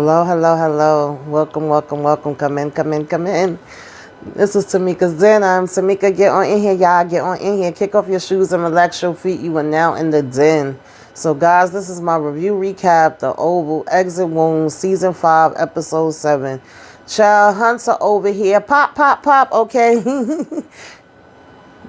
Hello, hello, hello. Welcome, welcome, welcome. Come in, come in, come in. This is Tamika's Den. I'm Tamika. Get on in here, y'all. Get on in here. Kick off your shoes and relax your feet. You are now in the den. So, guys, this is my review recap. The Oval Exit Wounds, Season 5, Episode 7. Child Hunter over here. Pop, pop, pop. Okay.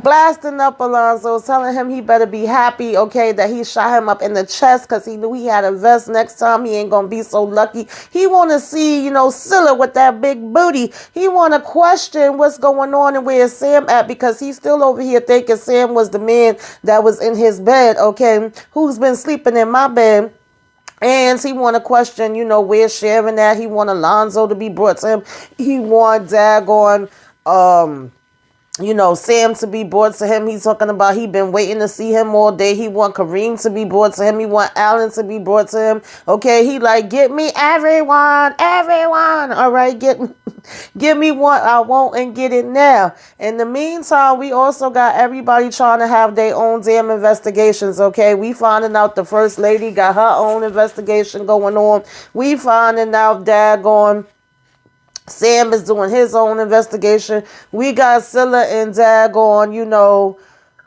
Blasting up Alonzo, telling him he better be happy, okay, that he shot him up in the chest because he knew he had a vest. Next time he ain't going to be so lucky. He want to see, Scylla with that big booty. He want to question what's going on and where is Sam at, because he's still over here thinking Sam was the man that was in his bed, okay, who's been sleeping in my bed. And he want to question, where's Sharon at. He want Alonzo to be brought to him. He want daggone, Sam to be brought to him. He's talking about he been waiting to see him all day. He want Kareem to be brought to him. He want Alan to be brought to him. Okay, he like, get me everyone. All right, give me what I want and get it now. In the meantime, we also got everybody trying to have their own damn investigations, okay? We finding out the First Lady got her own investigation going on. We finding out daggone Sam is doing his own investigation. We got Scylla and daggone,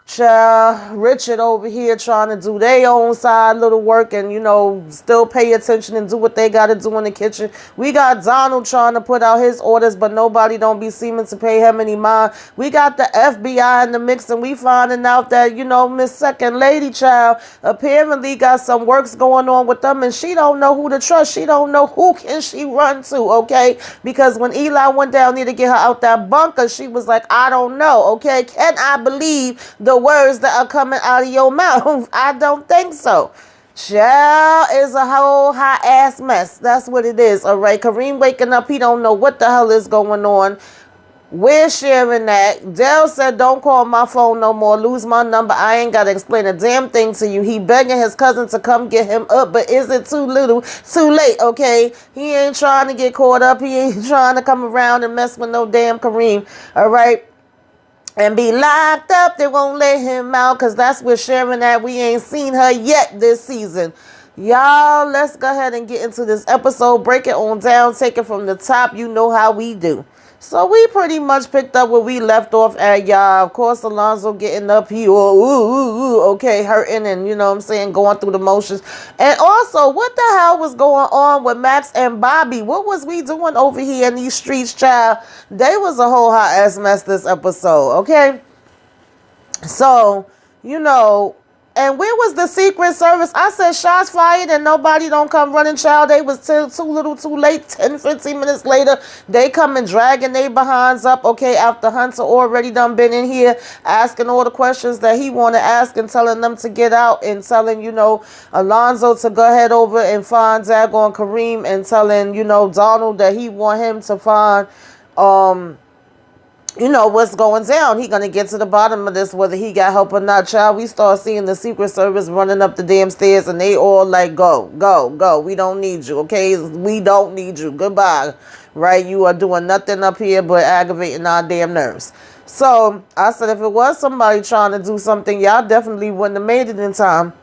child Richard over here trying to do their own side little work and, still pay attention and do what they got to do in the kitchen. We got Donald trying to put out his orders, but nobody don't be seeming to pay him any mind. We got the FBI in the mix, and we finding out that, Miss Second Lady child apparently got some works going on with them, and she don't know who to trust. She don't know who can she run to, okay? Because when Eli went down there to get her out that bunker, she was like, I don't know, okay? Can I believe the words that are coming out of your mouth? I don't think so. Child is a whole hot ass mess. That's what it is. All right. Kareem waking up. He don't know what the hell is going on. We're sharing that. Dell said, don't call my phone no more. Lose my number. I ain't got to explain a damn thing to you. He begging his cousin to come get him up, but is it too little, too late, okay? He ain't trying to get caught up. He ain't trying to come around and mess with no damn Kareem, all right? And be locked up. They won't let him out because that's where Sharon at. We ain't seen her yet this season. Y'all, let's go ahead and get into this episode. Break it on down. Take it from the top. You know how we do. So we pretty much picked up where we left off at, y'all. Of course, Alonzo getting up here, okay, hurting and, going through the motions. And also, what the hell was going on with Max and Bobby? What was we doing over here in these streets, child? They was a whole hot ass mess this episode, okay? So, and where was the Secret Service? I said shots fired and nobody don't come running, child. They was too little too late. 10, 15 minutes later, they come and dragging their behinds up, okay, after Hunter already done been in here asking all the questions that he want to ask and telling them to get out and telling, Alonzo to go ahead over and find daggone Kareem and telling, Donald that he want him to find, what's going down. He gonna get to the bottom of this, whether he got help or not, child. We start seeing the Secret Service running up the damn stairs, and they all like, go, go, go. We don't need you, okay? We don't need you. Goodbye, right? You are doing nothing up here but aggravating our damn nerves. So I said, if it was somebody trying to do something, y'all definitely wouldn't have made it in time.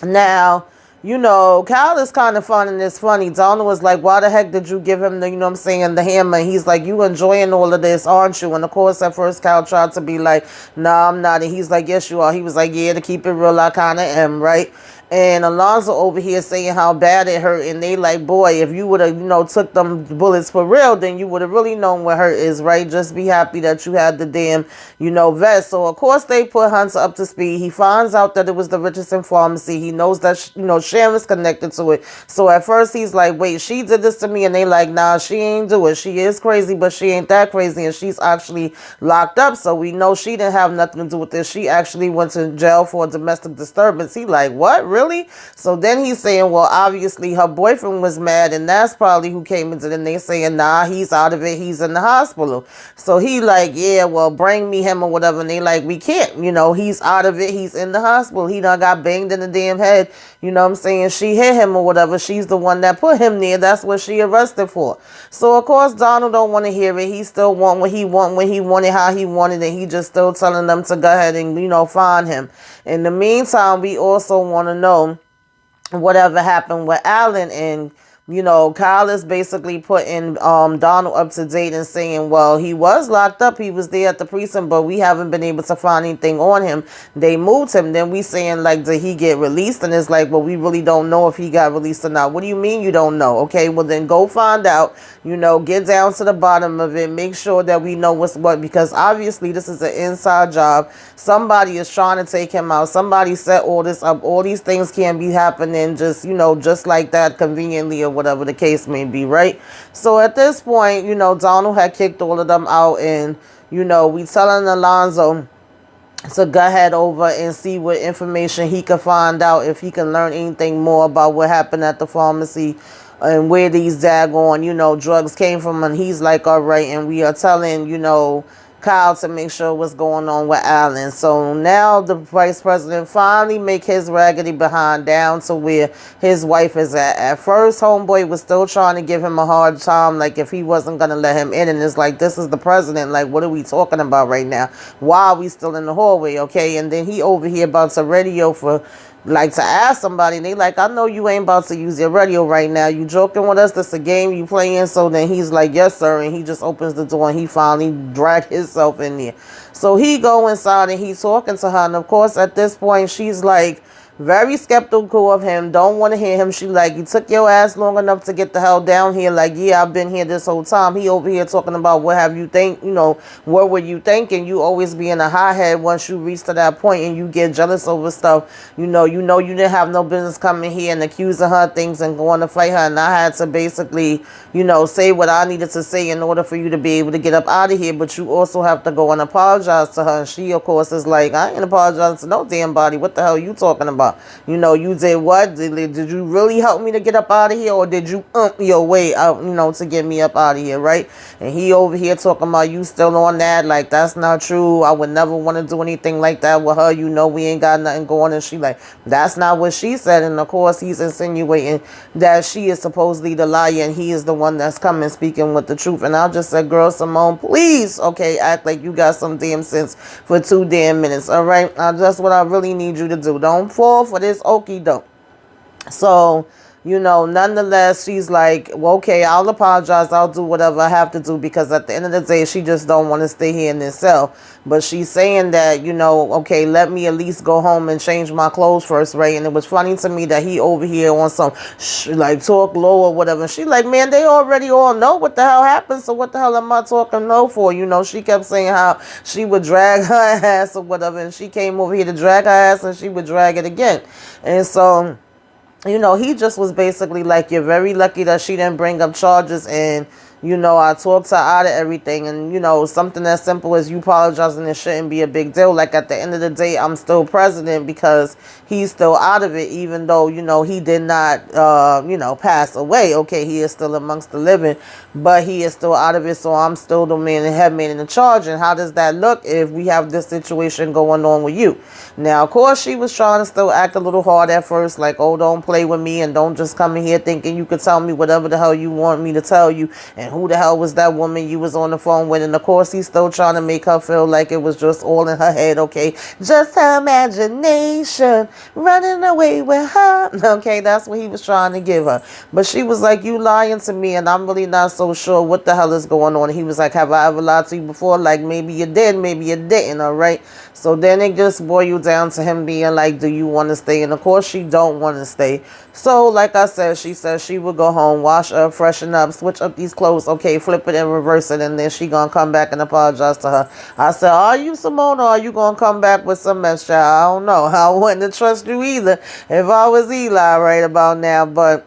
Now, Kyle is kind of finding this funny. Donald was like, why the heck did you give him the, the hammer? And he's like, you enjoying all of this, aren't you? And of course, at first, Kyle tried to be like, nah, I'm not. And he's like, yes, you are. He was like, yeah, to keep it real, I kind of am, right? And Alonzo over here saying how bad it hurt. And they like, boy, if you would have, took them bullets for real, then you would have really known what hurt is, right? Just be happy that you had the damn, vest. So, of course, they put Hunter up to speed. He finds out that it was the Richardson Pharmacy. He knows that, Sharon's connected to it. So, at first, he's like, wait, she did this to me. And they like, nah, she ain't do it. She is crazy, but she ain't that crazy. And she's actually locked up. So, we know she didn't have nothing to do with this. She actually went to jail for domestic disturbance. He like, what? Really? So then he's saying, well, obviously her boyfriend was mad, and that's probably who came into it. And they saying, nah, he's out of it. He's in the hospital. So he like, yeah, well, bring me him or whatever. And they like, we can't, he's out of it. He's in the hospital. He done got banged in the damn head. She hit him or whatever. She's the one that put him there. That's what she arrested for. So, of course, Donald don't want to hear it. He still want what he want, when he wanted, how he wanted it. He just still telling them to go ahead and, find him. In the meantime, we also want to know whatever happened with Alan and Kyle is basically putting Donald up to date and saying, well, he was locked up. He was there at the precinct, but we haven't been able to find anything on him. They moved him. Then we saying, like, did he get released? And it's like, well, we really don't know if he got released or not. What do you mean you don't know? Okay, well, then go find out, get down to the bottom of it. Make sure that we know what's what, because obviously this is an inside job. Somebody is trying to take him out. Somebody set all this up. All these things can't be happening just like that conveniently, or whatever the case may be, right? So at this point, Donald had kicked all of them out, and, we telling Alonzo to go ahead over and see what information he can find out, if he can learn anything more about what happened at the pharmacy and where these daggone, drugs came from. And he's like, all right, and we are telling, Kyle to make sure what's going on with Alan. So now the vice president finally make his raggedy behind down to where his wife is at. At first, homeboy was still trying to give him a hard time, like if he wasn't going to let him in. And it's like, this is the president. Like, what are we talking about right now? Why are we still in the hallway? Okay. And then he over here about to radio for, like, to ask somebody, and they like, I know you ain't about to use your radio right now. You joking with us? This a game you playing? So then he's like, yes, sir. And he just opens the door, and he finally dragged himself in there. So he go inside, and he's talking to her. And of course, at this point, she's like, very skeptical of him, don't want to hear him. She like, you took your ass long enough to get the hell down here. Like, yeah, I've been here this whole time. He over here talking about what have you think, what were you thinking? You always be in a high head once you reach to that point and you get jealous over stuff. You didn't have no business coming here and accusing her things and going to fight her. And I had to basically, say what I needed to say in order for you to be able to get up out of here. But you also have to go and apologize to her. And she, of course, is like, I ain't apologizing to no damn body. What the hell are you talking about? You did what? Did you really help me to get up out of here, or did you your way out, to get me up out of here, right? And he over here talking about you still on that, like, that's not true. I would never want to do anything like that with her. We ain't got nothing going. And she like, that's not what she said. And of course, he's insinuating that she is supposedly the liar and he is the one that's coming speaking with the truth. And I just said, girl, Simone, please, okay, act like you got some damn sense for 2 damn minutes, all right? That's what I really need you to do. Don't fall for this okie doke. So, nonetheless, she's like, well, okay, I'll apologize. I'll do whatever I have to do, because at the end of the day, she just don't want to stay here in this cell. But she's saying that, okay, let me at least go home and change my clothes first, right? And it was funny to me that he over here on some, like, talk low or whatever. She like, man, they already all know what the hell happened, so what the hell am I talking low for? She kept saying how she would drag her ass or whatever, and she came over here to drag her ass, and she would drag it again. And so, he just was basically like, you're very lucky that she didn't bring up charges, and, I talked her out of everything. And, something as simple as you apologizing, it shouldn't be a big deal. Like, at the end of the day, I'm still president because he's still out of it, even though, he did not, pass away. Okay, he is still amongst the living, but he is still out of it. So I'm still the man and head man in the charge. And how does that look if we have this situation going on with you? Now, of course, she was trying to still act a little hard at first, like, oh, don't play with me and don't just come in here thinking you could tell me whatever the hell you want me to tell you. And who the hell was that woman you was on the phone with? And of course, he's still trying to make her feel like it was just all in her head, okay? Just her imagination running away with her. Okay, that's what he was trying to give her. But she was like, you lying to me, and I'm really not so sure what the hell is going on. And he was like, have I ever lied to you before? Like, maybe you did, maybe you didn't, all right? So then it just boiled down to him being like, do you want to stay? And of course, she don't want to stay. So like I said, she said she would go home, wash up, freshen up, switch up these clothes, okay, flip it and reverse it, and then she gonna come back and apologize to her. I said, are you Simone, or are you gonna come back with some mess, child? I don't know. I wouldn't trust you either if I was Eli right about now. But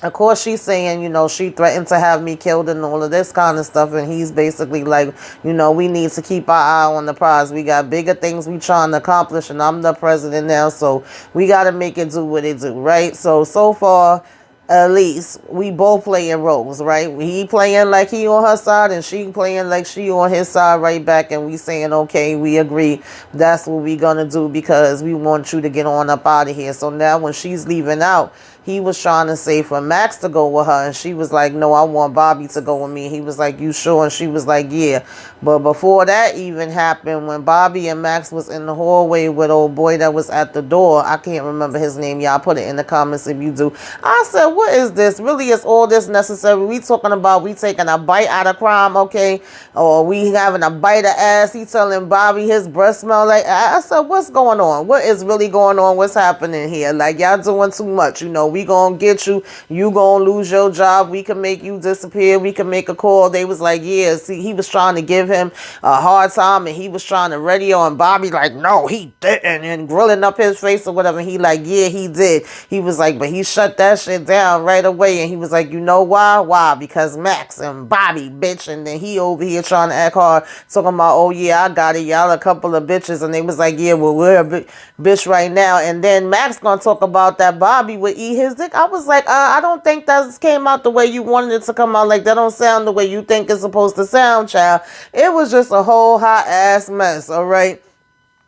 of course, she's saying, she threatened to have me killed and all of this kind of stuff. And he's basically like, we need to keep our eye on the prize. We got bigger things we trying to accomplish, and I'm the president now, so we got to make it do what it do, right? So far, at least, we both playing roles, right? He playing like he on her side, and she playing like she on his side right back, and we saying, okay, we agree. That's what we gonna do, because we want you to get on up out of here. So now when she's leaving out, he was trying to say for Max to go with her, and she was like, no, I want Bobby to go with me. He was like, you sure? And she was like, yeah. But before that even happened, when Bobby and Max was in the hallway with old boy that was at the door, I can't remember his name, y'all put it in the comments if you do. I said, what is this? Really, is all this necessary? We talking about we taking a bite out of crime, okay? Or we having a bite of ass. He telling Bobby his breath smell like ass. I said, what's going on? What is really going on? What's happening here? Like, y'all doing too much. You know, we gonna get you. You gonna lose your job. We can make you disappear. We can make a call. They was like, yeah, see, he was trying to give him a hard time, and he was trying to radio, and Bobby like, no, he didn't, and grilling up his face or whatever. He like, yeah, he did. He was like, but he shut that shit down right away, and he was like, you know why? Why? Because Max and Bobby, bitch. And then he over here trying to act hard, talking about, oh yeah, I got it, y'all a couple of bitches. And they was like, yeah, well, we're a bitch right now. And then Max gonna talk about that Bobby would eat his dick. I was like, I don't think that came out the way you wanted it to come out. Like, that don't sound the way you think it's supposed to sound, child. It was just a whole hot ass mess, all right?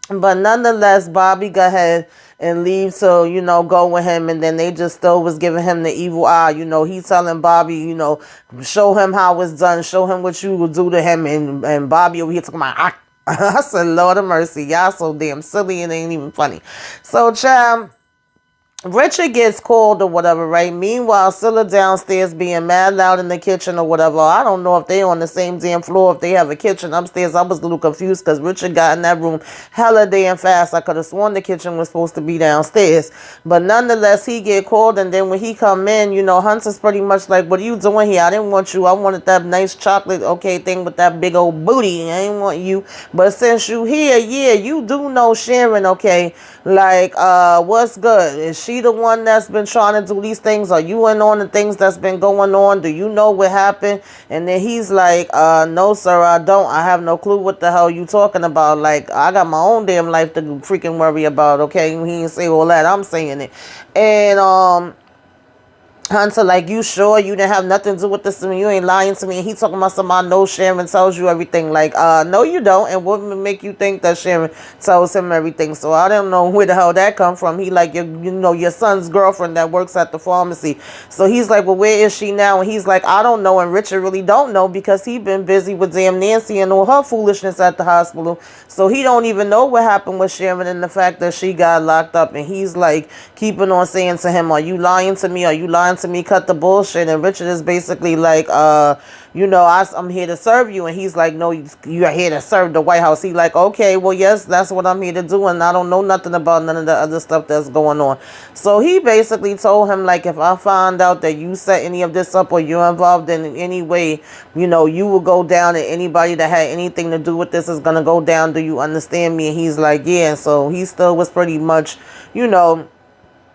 But nonetheless, Bobby go ahead and leave to, you know, go with him. And then they just still was giving him the evil eye. You know, he telling Bobby, you know, show him how it's done. Show him what you will do to him. And Bobby over here talking about, I said, Lord of mercy. Y'all so damn silly and it ain't even funny. So, child, Richard gets called or whatever, right? Meanwhile, Scylla downstairs being mad loud in the kitchen or whatever. I don't know if they on the same damn floor, if they have a kitchen upstairs. I was a little confused because Richard got in that room hella damn fast. I could have sworn the kitchen was supposed to be downstairs. But nonetheless, he get called, and then when he come in, you know, Hunter's pretty much like, what are you doing here? I didn't want you. I wanted that nice chocolate, okay, thing with that big old booty. I didn't want you. But since you here, yeah, you do know Sharon, okay? Like, what's good? Is she the one that's been trying to do these things? Are you in on the things that's been going on? Do you know what happened? And then he's like, no, sir, I don't. I have no clue what the hell you talking about. Like, I got my own damn life to freaking worry about, okay? He didn't say all that. I'm saying it. And, Hunter, like, you sure you didn't have nothing to do with this? I mean, you ain't lying to me. And he talking about somebody, no, Sharon tells you everything. Like, no, you don't. And what would make you think that Sharon tells him everything? So I don't know where the hell that come from. He like, you know, your son's girlfriend that works at the pharmacy. So he's like, well, where is she now? And he's like, I don't know. And Richard really don't know because he been busy with damn Nancy and all her foolishness at the hospital. So he don't even know what happened with Sharon and the fact that she got locked up. And he's like, keeping on saying to him, are you lying to me? Are you lying to me? Cut the bullshit. And Richard is basically like, you know, I'm here to serve you. And he's like, no, you're here to serve the White House. He like, okay, well, yes, that's what I'm here to do. And I don't know nothing about none of the other stuff that's going on. So he basically told him, like, if I find out that you set any of this up or you're involved in any way, you know, you will go down, and anybody that had anything to do with this is going to go down. Do you understand me? And he's like, yeah. So he still was pretty much, you know,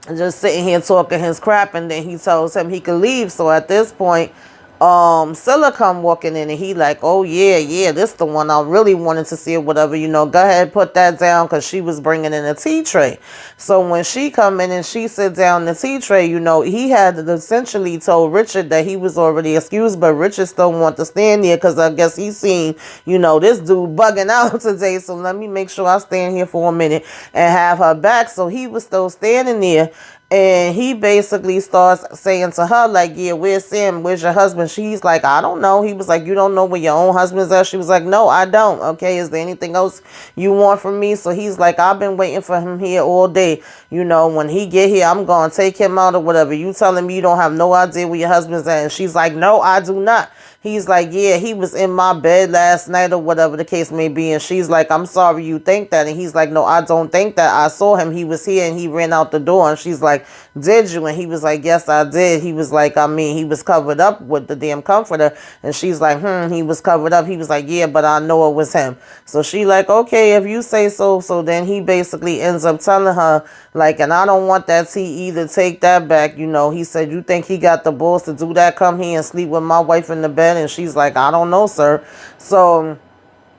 just sitting here talking his crap, and then he tells him he could leave. So at this point, Scylla come walking in, and he like, oh yeah, this the one I really wanted to see or whatever, you know, go ahead, put that down, because she was bringing in a tea tray. So when she come in and she sit down the tea tray, you know, he had essentially told Richard that he was already excused, but Richard still want to stand there because I guess he's seen, you know, this dude bugging out today, so let me make sure I stand here for a minute and have her back. So he was still standing there. And he basically starts saying to her, like, yeah, where's Sam? Where's your husband? She's like, I don't know. He was like, you don't know where your own husband's at? She was like, no, I don't. Okay, is there anything else you want from me? So he's like, I've been waiting for him here all day. You know, when he get here, I'm going to take him out or whatever. You telling me you don't have no idea where your husband's at? And she's like, no, I do not. He's like, yeah, he was in my bed last night or whatever the case may be. And she's like, I'm sorry you think that. And he's like, no, I don't think that. I saw him. He was here and he ran out the door. And she's like, did you? And he was like, yes, I did. He was like, I mean, he was covered up with the damn comforter. And she's like, he was covered up. He was like, yeah, but I know it was him. So she like, okay, if you say so. So then he basically ends up telling her, like, and I don't want that tea either. Take that back. You know, he said, you think he got the balls to do that? Come here and sleep with my wife in the bed. And she's like, I don't know, sir. So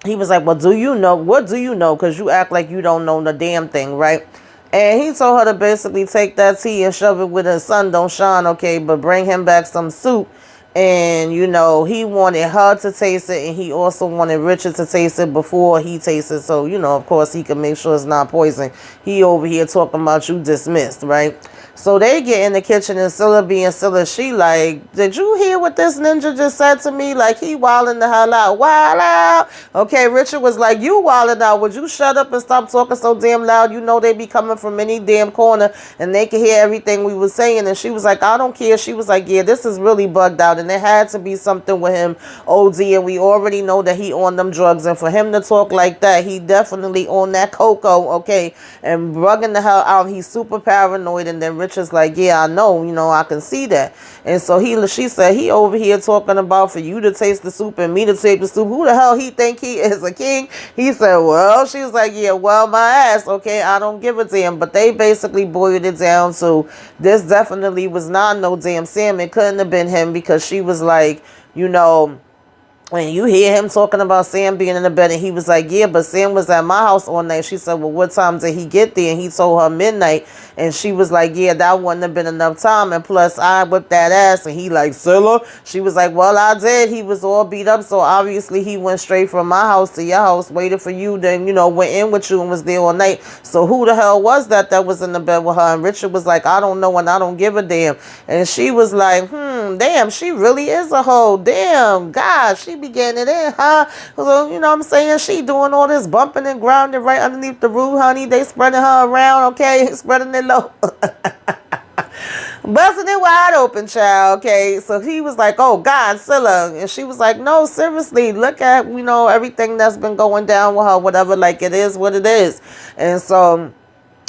he was like, well, do you know? What do you know? Because you act like you don't know the damn thing, right? And he told her to basically take that tea and shove it where the sun don't shine, okay? But bring him back some soup. And, you know, he wanted her to taste it, and he also wanted Richard to taste it before he tastes it. So, you know, of course, he can make sure it's not poison. He over here talking about you dismissed, right? So they get in the kitchen and Scylla being Scylla, she like, did you hear what this ninja just said to me? Like, he wilding the hell out. Wild out. Okay, Richard was like, you wilding out. Would you shut up and stop talking so damn loud? You know they be coming from any damn corner and they can hear everything we was saying. And she was like, I don't care. She was like, yeah, this is really bugged out. And there had to be something with him, OD. And we already know that he on them drugs. And for him to talk like that, he definitely on that cocoa, okay, and bugging the hell out. He's super paranoid. And then Richard's like, yeah, I know, I can see that. And so she said, he over here talking about for you to taste the soup and me to taste the soup. Who the hell he think he is, a king? He said, well, she was like, yeah, well, my ass, okay, I don't give a damn. But they basically boiled it down to this definitely was not no damn Sam. It couldn't have been him, because she was like, when you hear him talking about Sam being in the bed, and he was like, yeah, but Sam was at my house all night. She said, well, what time did he get there? And he told her midnight. And she was like, yeah, that wouldn't have been enough time. And plus, I whipped that ass. And he like, Scylla? She was like, well, I did. He was all beat up. So obviously he went straight from my house to your house, waited for you, then, went in with you and was there all night. So who the hell was that was in the bed with her? And Richard was like, I don't know, and I don't give a damn. And she was like, damn, she really is a hoe. Damn, God, she be getting it in, huh? So, what I'm saying? She doing all this bumping and grounding right underneath the roof, honey. They spreading her around, okay? Spreading it low. Busting it wide open, child, okay? So he was like, oh, God, Scylla. And she was like, no, seriously, look at, everything that's been going down with her, whatever, like it is what it is. And so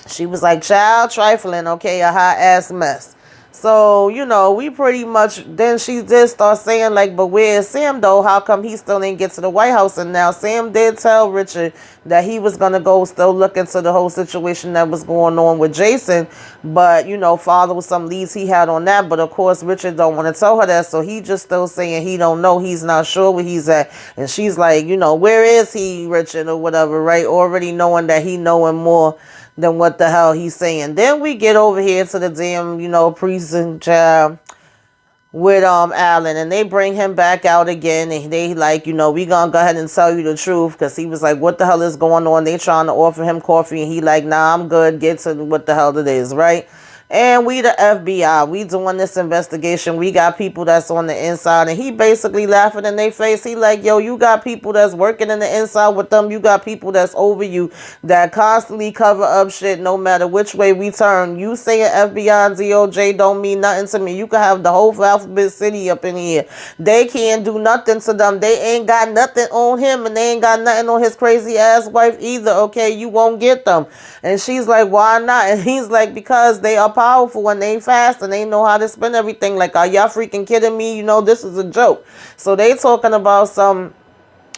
she was like, child, trifling, okay, a hot ass mess. So, we pretty much, then she did start saying, like, but where is Sam, though? How come he still didn't get to the White House? And now Sam did tell Richard that he was going to go still look into the whole situation that was going on with Jason. But, follow some leads he had on that. But, of course, Richard don't want to tell her that. So he just still saying he don't know. He's not sure where he's at. And she's like, where is he, Richard, or whatever, right? Already knowing that he knowing more than what the hell he's saying. Then we get over here to the damn, prison child with Alan, and they bring him back out again, and they like, we gonna go ahead and tell you the truth, because he was like, what the hell is going on? They trying to offer him coffee, and he like, nah, I'm good, get to what the hell it is, right? And we the FBI, we doing this investigation. We got people that's on the inside, and he basically laughing in their face. He like, yo, you got people that's working in the inside with them. You got people that's over you that constantly cover up shit no matter which way we turn. You saying FBI and DOJ don't mean nothing to me. You can have the whole Alphabet City up in here. They can't do nothing to them. They ain't got nothing on him, and they ain't got nothing on his crazy ass wife either, okay? You won't get them. And she's like, why not? And he's like, because they are powerful and they fast and they know how to spend everything. Like, are y'all freaking kidding me? This is a joke. So they talking about some,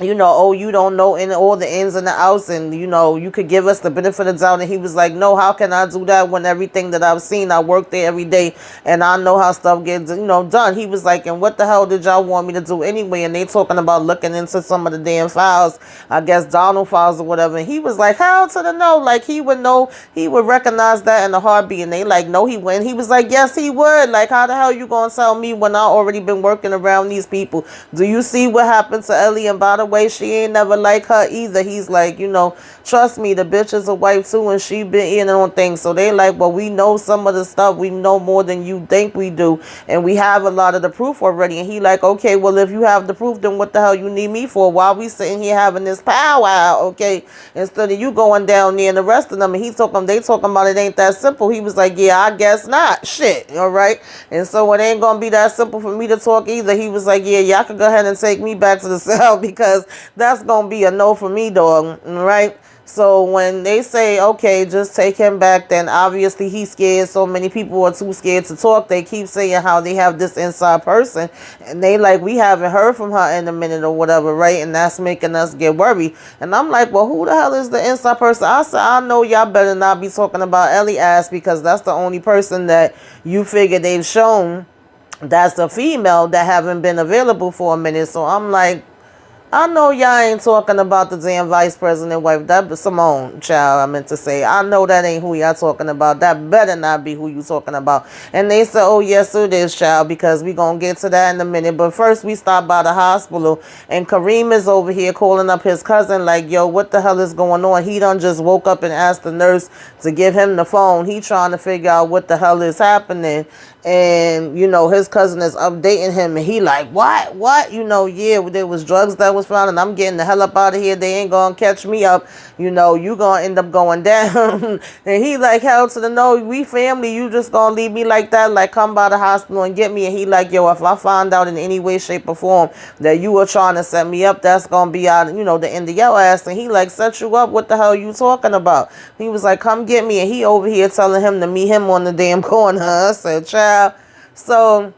oh, you don't know in all the ins and the outs, and you could give us the benefit of the doubt. And he was like, no, how can I do that when everything that I've seen, I work there every day and I know how stuff gets done. He was like, and what the hell did y'all want me to do anyway? And they talking about looking into some of the damn files, I guess Donald files or whatever. And he was like, hell to the no, like he would know, he would recognize that in a heartbeat. And they like, no, he wouldn't. He was like, yes, he would. Like, how the hell you gonna tell me when I already been working around these people? Do you see what happened to Ellie? And by the way, she ain't never like her either. He's like, trust me, the bitch is a wife too, and she been in on things. So they like, well, we know some of the stuff. We know more than you think we do, and we have a lot of the proof already. And he like, okay, well, if you have the proof, then what the hell you need me for? Why we sitting here having this powwow, okay, instead of you going down there and the rest of them? And they talking about it ain't that simple. He was like, yeah, I guess not. Shit, all right. And so it ain't gonna be that simple for me to talk either. He was like, yeah, y'all could go ahead and take me back to the cell, because that's gonna be a no for me, dog, right? So when they say, okay, just take him back, then obviously he's scared. So many people are too scared to talk. They keep saying how they have this inside person, and they like, we haven't heard from her in a minute or whatever, right? And that's making us get worried. And I'm like, well, who the hell is the inside person? I said, I know y'all better not be talking about Ellie ass, because that's the only person that you figure they've shown that's a female that haven't been available for a minute. So I'm like, I know y'all ain't talking about the damn vice president wife. That be Simone, child, I meant to say. I know that ain't who y'all talking about. That better not be who you talking about. And they said, oh, yes, it is, child, because we going to get to that in a minute. But first, we stop by the hospital, and Kareem is over here calling up his cousin like, yo, what the hell is going on? He done just woke up and asked the nurse to give him the phone. He trying to figure out what the hell is happening. And, you know, his cousin is updating him, and he like, what? You know, yeah, there was drugs that was found, and I'm getting the hell up out of here. They ain't gonna catch me up. You know, you gonna end up going down. And he like, hell to the no, we family. You just gonna leave me like that? Like, come by the hospital and get me. And he like, yo, if I find out in any way, shape, or form that you were trying to set me up, that's gonna be out, you know, the end of your ass. And he like, set you up? What the hell you talking about? He was like, come get me. And he over here telling him to meet him on the damn corner. I said, child. So,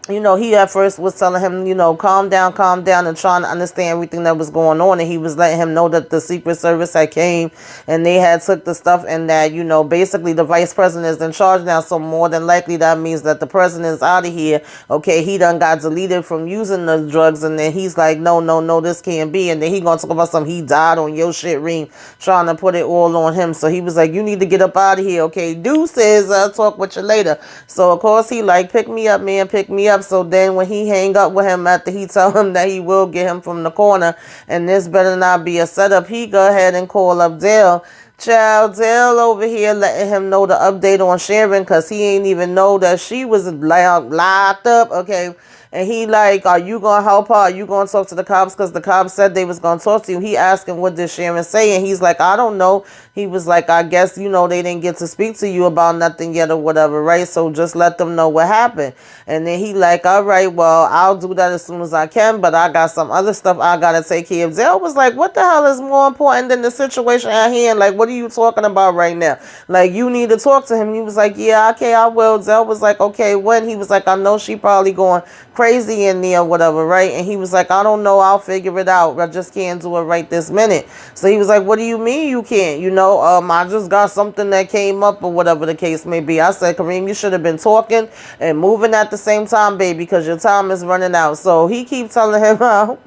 you know, he at first was telling him, you know, calm down, and trying to understand everything that was going on. And he was letting him know that the Secret Service had came and they had took the stuff, and that, you know, basically the vice president is in charge now. So more than likely that means that the president's out of here. Okay, he done got deleted from using the drugs. And then he's like, no, this can't be. And then he gonna talk about something he died on your shit, Reem, trying to put it all on him. So he was like, you need to get up out of here. Okay, deuces, I'll talk with you later. So of course he like, pick me up, man, pick me up. So then when he hang up with him after he tell him that he will get him from the corner, and this better not be a setup, he go ahead and call up Dale. Child, Dale over here letting him know the update on Sharon, because he ain't even know that she was locked up, okay? And he like, are you going to help her? Are you going to talk to the cops? Because the cops said they was going to talk to you. He asking, what did Sharon say? And he's like, I don't know. He was like, I guess, you know, they didn't get to speak to you about nothing yet or whatever, right? So just let them know what happened. And then he like, all right, well, I'll do that as soon as I can, but I got some other stuff I got to take care of. Dale was like, what the hell is more important than the situation at hand? Like, what are you talking about right now? Like, you need to talk to him. He was like, yeah, okay, I will. Dale was like, okay, when? He was like, I know she probably going crazy in there or whatever, right? And he was like, I don't know, I'll figure it out. I just can't do it right this minute. So he was like, what do you mean you can't? You know, I just got something that came up or whatever the case may be. I said, Kareem, you should have been talking and moving at the same time, baby, because your time is running out. So he keeps telling him how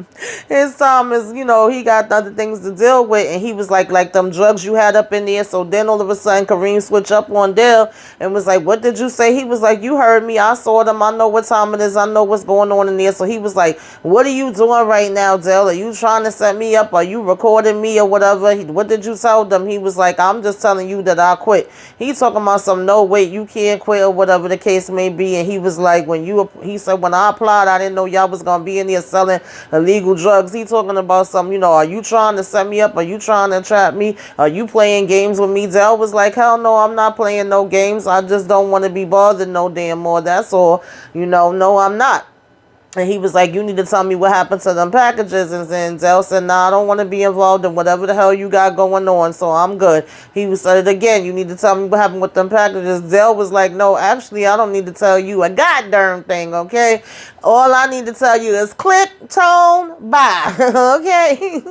his time is, you know, he got other things to deal with. And he was like them drugs you had up in there. So then all of a sudden Kareem switched up on Dale and was like, what did you say? He was like, you heard me. I saw them. I know what time it is. I know what's going on in there. So he was like, what are you doing right now, Dale? Are you trying to set me up? Are you recording me or whatever? What did you tell them? He was like, I'm just telling you that I quit. He talking about some, no, wait, you can't quit or whatever the case may be. And he was like, he said, when I applied, I didn't know y'all was going to be in there selling illegal drugs. He talking about some, you know, are you trying to set me up? Are you trying to trap me? Are you playing games with me? Dale was like, hell no, I'm not playing no games. I just don't want to be bothered no damn more. That's all. You know, no, I'm not. And he was like, you need to tell me what happened to them packages. And then Dale said, nah, I don't want to be involved in whatever the hell you got going on, so I'm good. He was said it again, you need to tell me what happened with them packages. Dale was like, no, actually, I don't need to tell you a goddamn thing, okay? All I need to tell you is click, tone, bye, okay?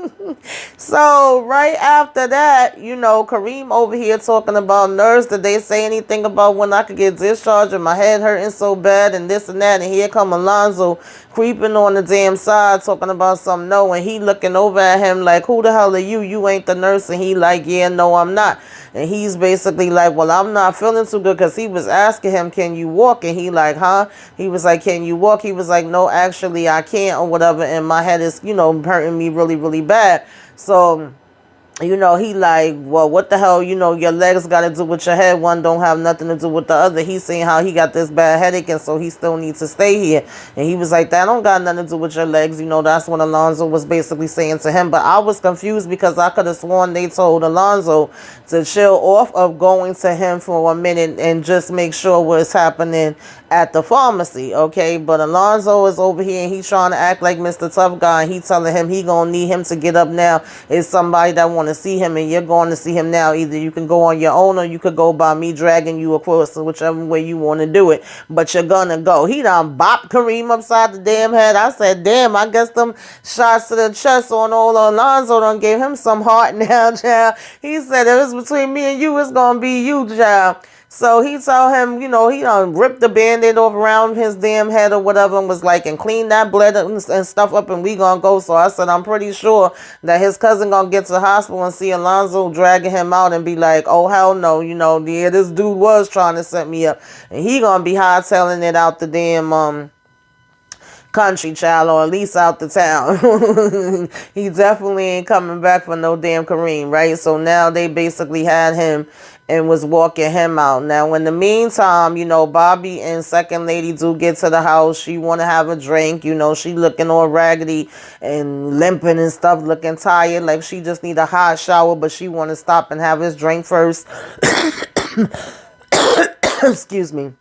So right after that, you know, Kareem over here talking about nerves. Did they say anything about when I could get discharged and my head hurting so bad and this and that? And here come Alonzo creeping on the damn side talking about something. No, and he looking over at him like, who the hell are you? You ain't the nurse. And he like, yeah, no, I'm not. And he's basically like, well, I'm not feeling too good, because he was asking him, can you walk? And he like, huh? He was like, can you walk? He was like, no, actually I can't or whatever, and my head is, you know, hurting me really, really bad. So, you know, he like, well, what the hell, you know, your legs got to do with your head. One don't have nothing to do with the other. He's saying how he got this bad headache, and so he still needs to stay here. And he was like, that don't got nothing to do with your legs. You know, that's what Alonzo was basically saying to him. But I was confused because I could have sworn they told Alonzo to chill off of going to him for a minute and just make sure what's happening at the pharmacy, okay? But Alonzo is over here and he's trying to act like Mr. Tough Guy. And he telling him he gonna need him to get up now. It's somebody that want to see him, and you're going to see him now. Either you can go on your own or you could go by me dragging you across, so whichever way you want to do it. But you're gonna go. He done bopped Kareem upside the damn head. I said, damn, I guess them shots to the chest on old Alonzo done gave him some heart now, child. He said, if it's between me and you, it's gonna be you, child. So he told him, he done ripped the band-aid off around his damn head or whatever and was like, and clean that blood and stuff up and we gonna go. So I said, I'm pretty sure that his cousin gonna get to the hospital and see Alonzo dragging him out and be like, oh, hell no, yeah, this dude was trying to set me up. And he gonna be hightailing it out the damn, country, child, or at least out the town. He definitely ain't coming back for no damn Kareem, right? So now they basically had him and was walking him out. Now, in the meantime, Bobby and Second Lady do get to the house. She want to have a drink. She looking all raggedy and limping and stuff, looking tired, like she just need a hot shower, but she want to stop and have his drink first. Excuse me.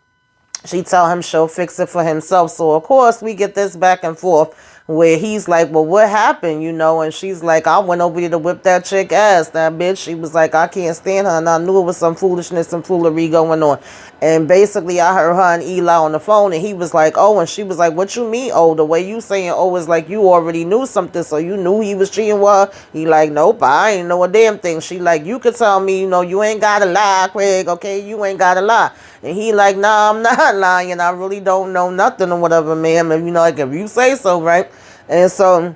She tell him she'll fix it for himself. So, of course, we get this back and forth where he's like, well, what happened, And she's like, I went over there to whip that chick ass. That bitch, she was like, I can't stand her. And I knew it was some foolishness and foolery going on. And basically, I heard her and Eli on the phone. And he was like, oh, and she was like, what you mean, oh? The way you saying, oh, is like you already knew something. So you knew he was cheating with her? He like, nope, I ain't know a damn thing. She like, you could tell me, you ain't got to lie, Craig, okay? You ain't got to lie. And he like, nah, I'm not lying. I really don't know nothing or whatever, ma'am. And like, if you say so, right? And so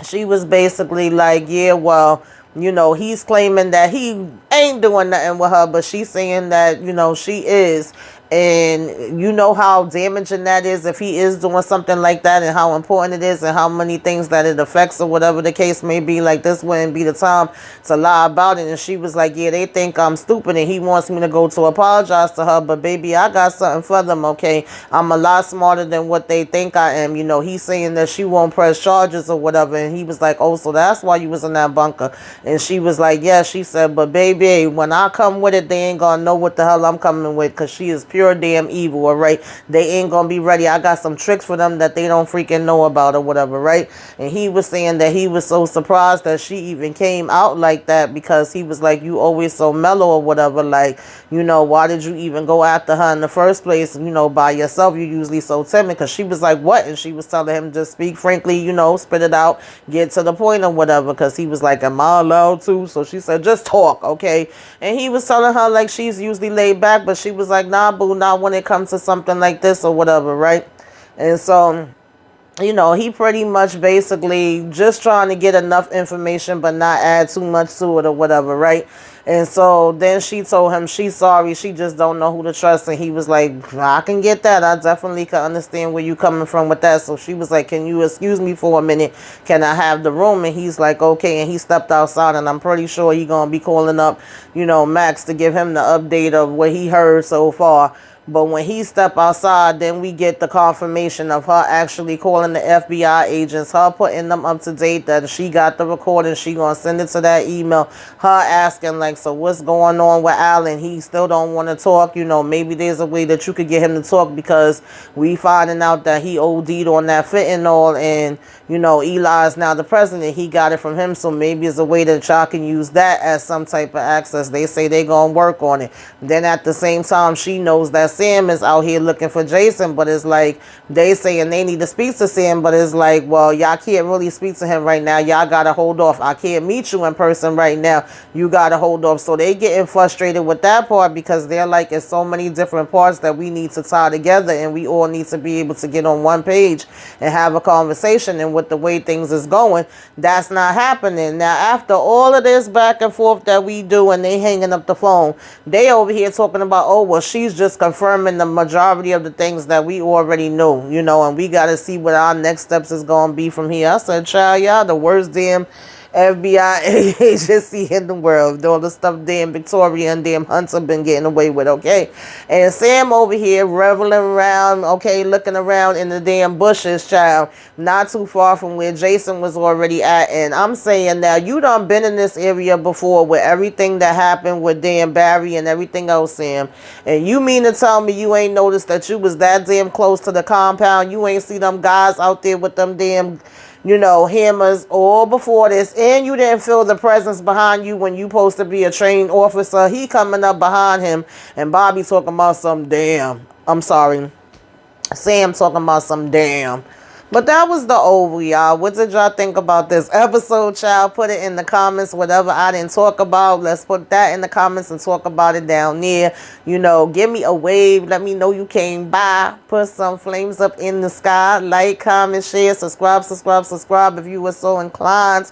she was basically like, yeah, well, he's claiming that he ain't doing nothing with her, but she's saying that, she is. And you know how damaging that is if he is doing something like that, and how important it is and how many things that it affects or whatever the case may be. Like, this wouldn't be the time to lie about it. And she was like, yeah, they think I'm stupid and he wants me to go to apologize to her. But baby, I got something for them, okay? I'm a lot smarter than what they think I am. He's saying that she won't press charges or whatever. And he was like, oh, so that's why you was in that bunker. And she was like, yeah. She said, but baby, when I come with it, they ain't gonna know what the hell I'm coming with, because she is pure damn evil, all right? They ain't gonna be ready. I got some tricks for them that they don't freaking know about or whatever, right? And he was saying that he was so surprised that she even came out like that, because he was like, you always so mellow or whatever, like, why did you even go after her in the first place, by yourself? You're usually so timid. Because she was like, what? And she was telling him, just speak frankly, spit it out, get to the point or whatever, because he was like, am I allowed to? So she said, just talk, okay? And he was telling her like she's usually laid back, but she was like, nah, boo, not when it comes to something like this or whatever, right? And so, he pretty much basically just trying to get enough information but not add too much to it or whatever, right? And so then she told him she's sorry, she just don't know who to trust. And he was like, I can get that. I definitely can understand where you coming from with that. So she was like, can you excuse me for a minute? Can I have the room? And he's like, okay. And he stepped outside, and I'm pretty sure he gonna be calling up, Max to give him the update of what he heard so far. But when he stepped outside, then we get the confirmation of her actually calling the FBI agents, her putting them up to date that she got the recording. She gonna send it to that email, her asking like, so what's going on with Alan? He still don't want to talk. Maybe there's a way that you could get him to talk, because we finding out that he OD'd on that fentanyl, and Eli is now the president. He got it from him, so maybe it's a way that y'all can use that as some type of access. They say they gonna work on it. Then at the same time, she knows that Sam is out here looking for Jason, but it's like they saying they need to speak to Sam, but it's like, well, y'all can't really speak to him right now. Y'all gotta hold off. I can't meet you in person right now. You gotta hold off. So they getting frustrated with that part, because they're like, it's so many different parts that we need to tie together, and we all need to be able to get on one page and have a conversation. And with the way things is going, that's not happening. Now, after all of this back and forth that we do, and they hanging up the phone, they over here talking about, oh, well, she's just confirming the majority of the things that we already knew, and we got to see what our next steps is going to be from here. I said, child, y'all the worst damn FBI agency in the world. All the stuff damn Victoria and damn Hunter been getting away with, okay? And Sam over here reveling around, okay, looking around in the damn bushes, child, not too far from where Jason was already at. And I'm saying, now, you done been in this area before with everything that happened with damn Barry and everything else, Sam. And you mean to tell me you ain't noticed that you was that damn close to the compound? You ain't see them guys out there with them damn hammers all before this, and you didn't feel the presence behind you when you supposed to be a trained officer. He coming up behind him, and Bobby talking about some damn. I'm sorry. Sam talking about some damn. But that was the oval, y'all. What did y'all think about this episode, child? Put it in the comments. Whatever I didn't talk about, let's put that in the comments and talk about it down there. You know, give me a wave. Let me know you came by. Put some flames up in the sky. Like, comment, share, subscribe if you were so inclined.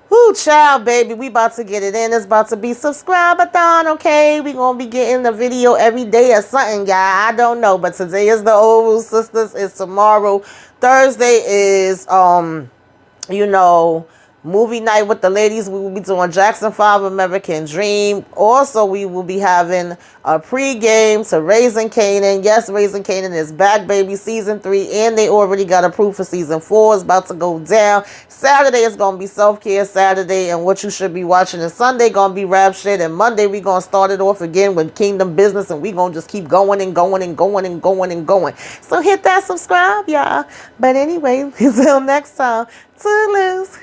Whoo, child, baby, we about to get it in. It's about to be subscribe-a-thon, okay? We gonna be getting a video every day or something, y'all. I don't know, but today is the Oval Sisters. It's tomorrow. Thursday is, you know, movie night with the ladies. We will be doing Jackson 5 American Dream. Also, we will be having a pre-game to Raising Kanan. Yes, Raising Kanan is back, baby. Season 3, and they already got approved for Season 4. It's about to go down. Saturday is going to be Self-Care Saturday, and what you should be watching. And Sunday going to be Rap Shit, and Monday we going to start it off again with Kingdom Business, and we going to just keep going and going and going and going and going. So hit that subscribe, y'all. But anyway, until next time, toodaloo.